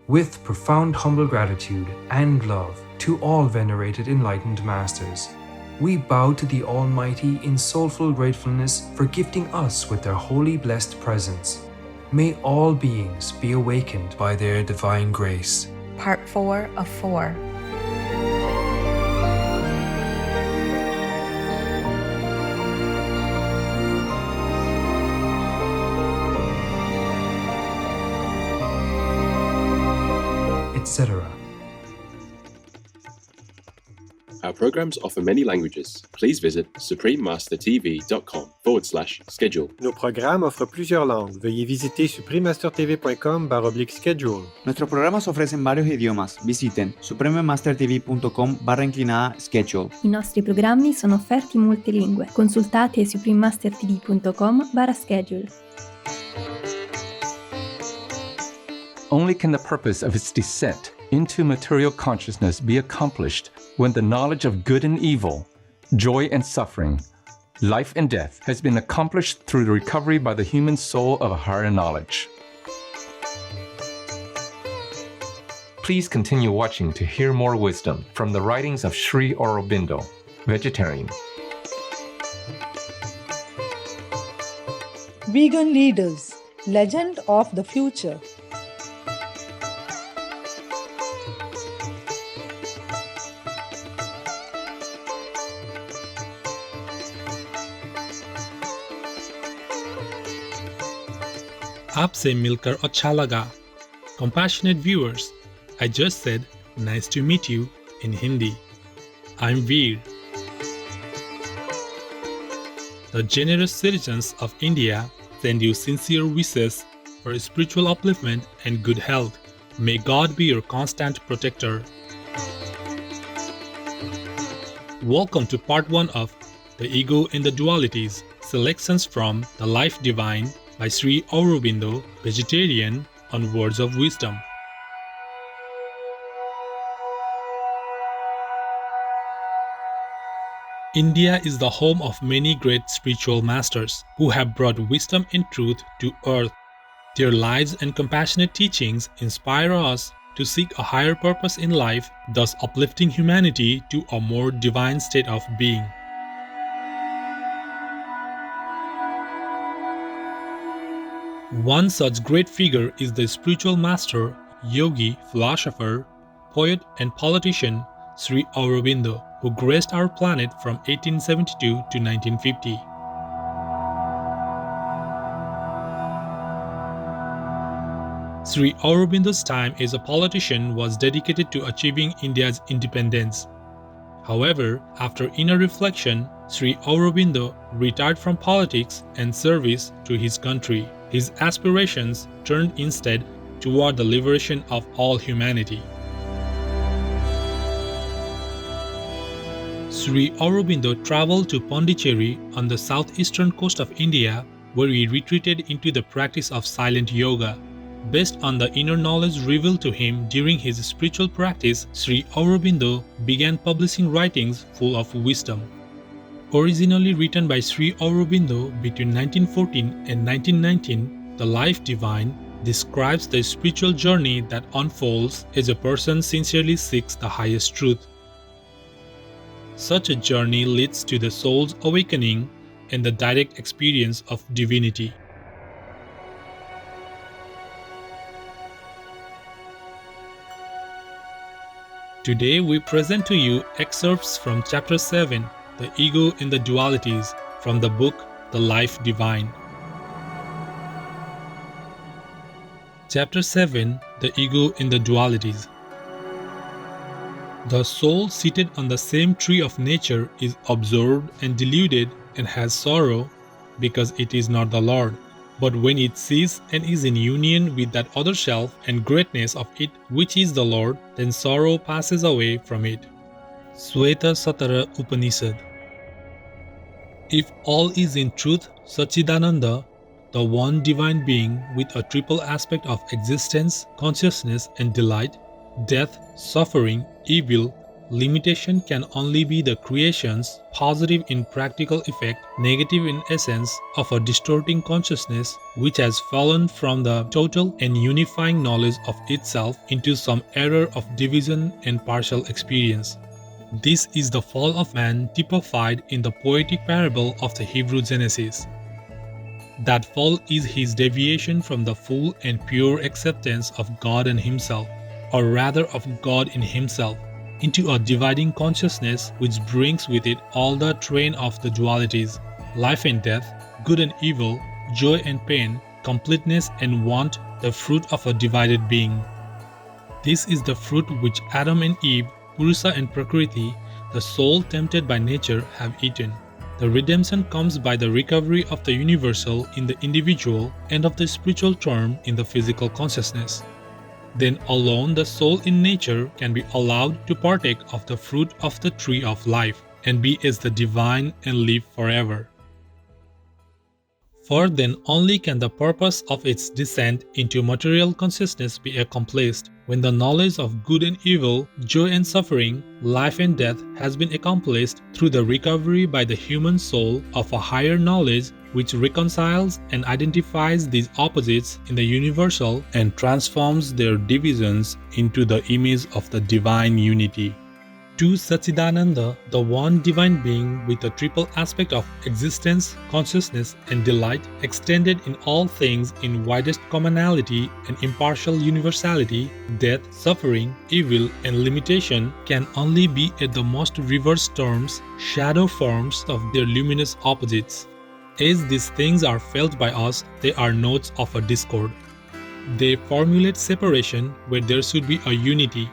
With profound humble gratitude and love to all venerated enlightened masters, we bow to the Almighty in soulful gratefulness for gifting us with their holy blessed presence. May all beings be awakened by their divine grace. Part 4 of 4. Etc. Our programs offer many languages. Please visit suprememastertv.com/schedule. Nos programas offrent plusieurs langues. Veuillez visiter suprememastertv.com/schedule. Nuestros programas ofrecen varios idiomas. Visiten suprememastertv.com/schedule. I nostri programmi sono offerti in molte lingue. Consultate suprememastertv.com/schedule. Only can the purpose of its descent into material consciousness be accomplished when the knowledge of good and evil, joy and suffering, life and death has been accomplished through the recovery by the human soul of a higher knowledge. Please continue watching to hear more wisdom from the writings of Sri Aurobindo, vegetarian. Vegan Leaders, Legend of the Future. आपसे मिलकर अच्छा लगा. Compassionate viewers, I just said nice to meet you in Hindi. I'm Veer. The generous citizens of India send you sincere wishes for spiritual upliftment and good health. May God be your constant protector. Welcome to part 1 of The Ego in the Dualities, selections from The Life Divine by Sri Aurobindo, vegetarian, on Words of Wisdom. India is the home of many great spiritual masters who have brought wisdom and truth to earth. Their lives and compassionate teachings inspire us to seek a higher purpose in life, thus uplifting humanity to a more divine state of being. One such great figure is the spiritual master, yogi, philosopher, poet and politician Sri Aurobindo, who graced our planet from 1872 to 1950. Sri Aurobindo's time as a politician was dedicated to achieving India's independence. However, after inner reflection, Sri Aurobindo retired from politics and service to his country. His aspirations turned instead toward the liberation of all humanity. Sri Aurobindo traveled to Pondicherry on the southeastern coast of India, where he retreated into the practice of silent yoga. Based on the inner knowledge revealed to him during his spiritual practice, Sri Aurobindo began publishing writings full of wisdom. Originally written by Sri Aurobindo between 1914 and 1919, The Life Divine describes the spiritual journey that unfolds as a person sincerely seeks the highest truth. Such a journey leads to the soul's awakening and the direct experience of divinity. Today we present to you excerpts from Chapter 7, The Ego in the Dualities, from the book The Life Divine. Chapter 7, The Ego in the Dualities. The soul seated on the same tree of nature is absorbed and deluded and has sorrow because it is not the Lord. But when it sees and is in union with that other self and greatness of it which is the Lord, then sorrow passes away from it. Sweta Satara Upanishad. If all is in truth Sachidananda, the one divine being with a triple aspect of existence, consciousness and delight, death, suffering, evil, Limitation can only be the creations, positive in practical effect, negative in essence, of a distorting consciousness which has fallen from the total and unifying knowledge of itself into some error of division and partial experience. This is the fall of man typified in the poetic parable of the Hebrew Genesis. That fall is his deviation from the full and pure acceptance of God and himself, or rather of God in himself, into a dividing consciousness which brings with it all the train of the dualities, life and death, good and evil, joy and pain, completeness and want, the fruit of a divided being. This is the fruit which Adam and Eve, Purusa and Prakriti, the soul tempted by nature, have eaten. The redemption comes by the recovery of the universal in the individual and of the spiritual term in the physical consciousness. Then alone the soul in nature can be allowed to partake of the fruit of the tree of life and be as the divine and live forever. For then only can the purpose of its descent into material consciousness be accomplished, when the knowledge of good and evil, joy and suffering, life and death has been accomplished through the recovery by the human soul of a higher knowledge which reconciles and identifies these opposites in the universal and transforms their divisions into the image of the divine unity. To Satchidananda, the one divine being with a triple aspect of existence, consciousness, and delight, extended in all things in widest commonality and impartial universality, death, suffering, evil, and limitation can only be at the most reverse terms, shadow forms of their luminous opposites. As these things are felt by us, they are notes of a discord. They formulate separation where there should be a unity,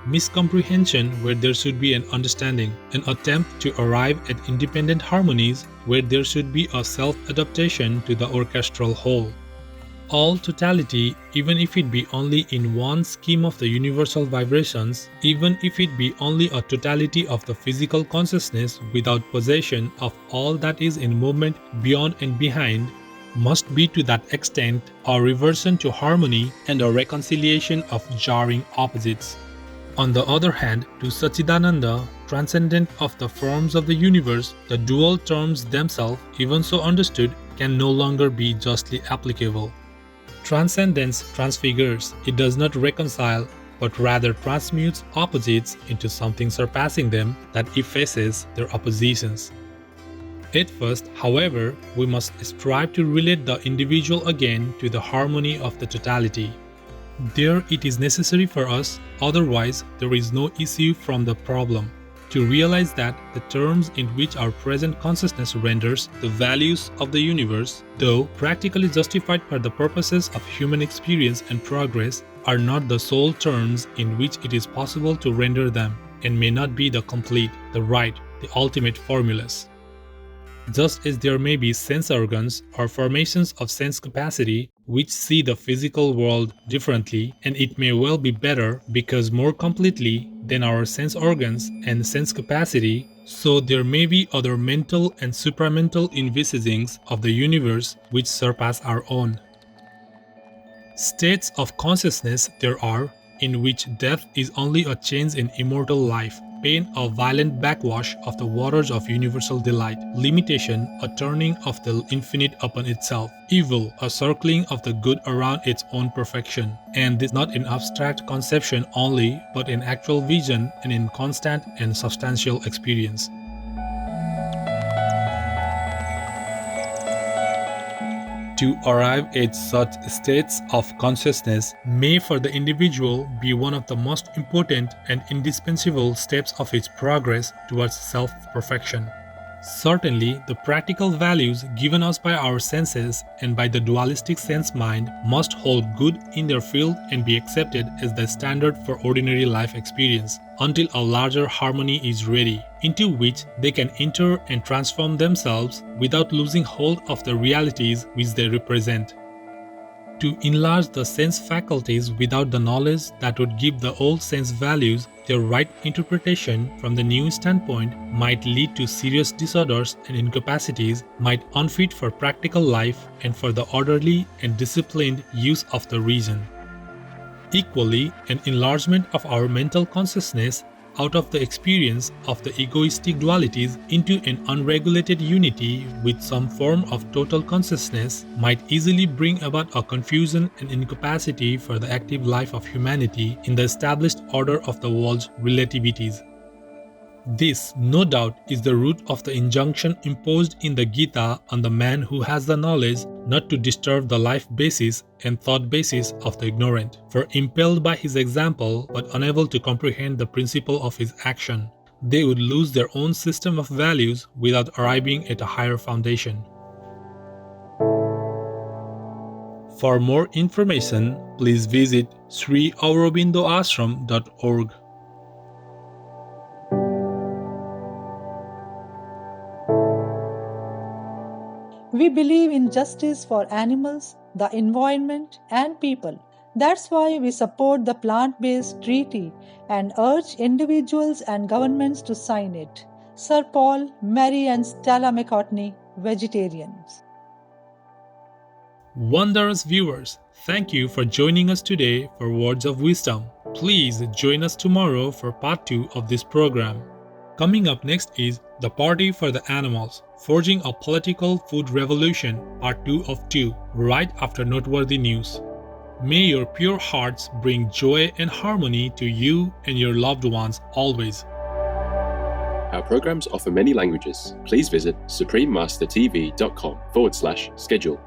miscomprehension where there should be an understanding, an attempt to arrive at independent harmonies where there should be a self-adaptation to the orchestral whole. All totality, even if it be only in one scheme of the universal vibrations, even if it be only a totality of the physical consciousness without possession of all that is in movement beyond and behind, must be to that extent a reversion to harmony and a reconciliation of jarring opposites. On the other hand, to Satchidananda, transcendent of the forms of the universe, the dual terms themselves, even so understood, can no longer be justly applicable. Transcendence transfigures, it does not reconcile, but rather transmutes opposites into something surpassing them that effaces their oppositions. At first, however, we must strive to relate the individual again to the harmony of the totality. There it is necessary for us, otherwise there is no issue from the problem, to realize that the terms in which our present consciousness renders the values of the universe, though practically justified for the purposes of human experience and progress, are not the sole terms in which it is possible to render them, and may not be the complete, the right, the ultimate formulas. Just as there may be sense organs or formations of sense capacity which see the physical world differently, and it may well be better because more completely than our sense organs and sense capacity, so there may be other mental and supramental envisagings of the universe which surpass our own. States of consciousness there are in which death is only a change in immortal life, pain a violent backwash of the waters of universal delight, limitation a turning of the infinite upon itself, evil a circling of the good around its own perfection, and this not in abstract conception only, but in actual vision and in constant and substantial experience. To arrive at such states of consciousness may for the individual be one of the most important and indispensable steps of its progress towards self-perfection. Certainly, the practical values given us by our senses and by the dualistic sense mind must hold good in their field and be accepted as the standard for ordinary life experience until a larger harmony is ready, into which they can enter and transform themselves without losing hold of the realities which they represent. To enlarge the sense faculties without the knowledge that would give the old sense values their right interpretation from the new standpoint might lead to serious disorders and incapacities, might unfit for practical life and for the orderly and disciplined use of the reason. Equally, an enlargement of our mental consciousness, out of the experience of the egoistic dualities into an unregulated unity with some form of total consciousness might easily bring about a confusion and incapacity for the active life of humanity in the established order of the world's relativities. This, no doubt, is the root of the injunction imposed in the Gita on the man who has the knowledge not to disturb the life basis and thought basis of the ignorant, for impelled by his example but unable to comprehend the principle of his action, they would lose their own system of values without arriving at a higher foundation. For more information, please visit Sri Aurobindo Ashram.org. We believe in justice for animals, the environment, and people. That's why we support the plant-based treaty and urge individuals and governments to sign it. Sir Paul, Mary and Stella McCartney, vegetarians. Wondrous viewers, thank you for joining us today for Words of Wisdom. Please join us tomorrow for part 2 of this program. Coming up next is The Party for the Animals, Forging a Political Food Revolution, Part 2 of 2, right after noteworthy news. May your pure hearts bring joy and harmony to you and your loved ones always. Our programs offer many languages. Please visit suprememastertv.com/schedule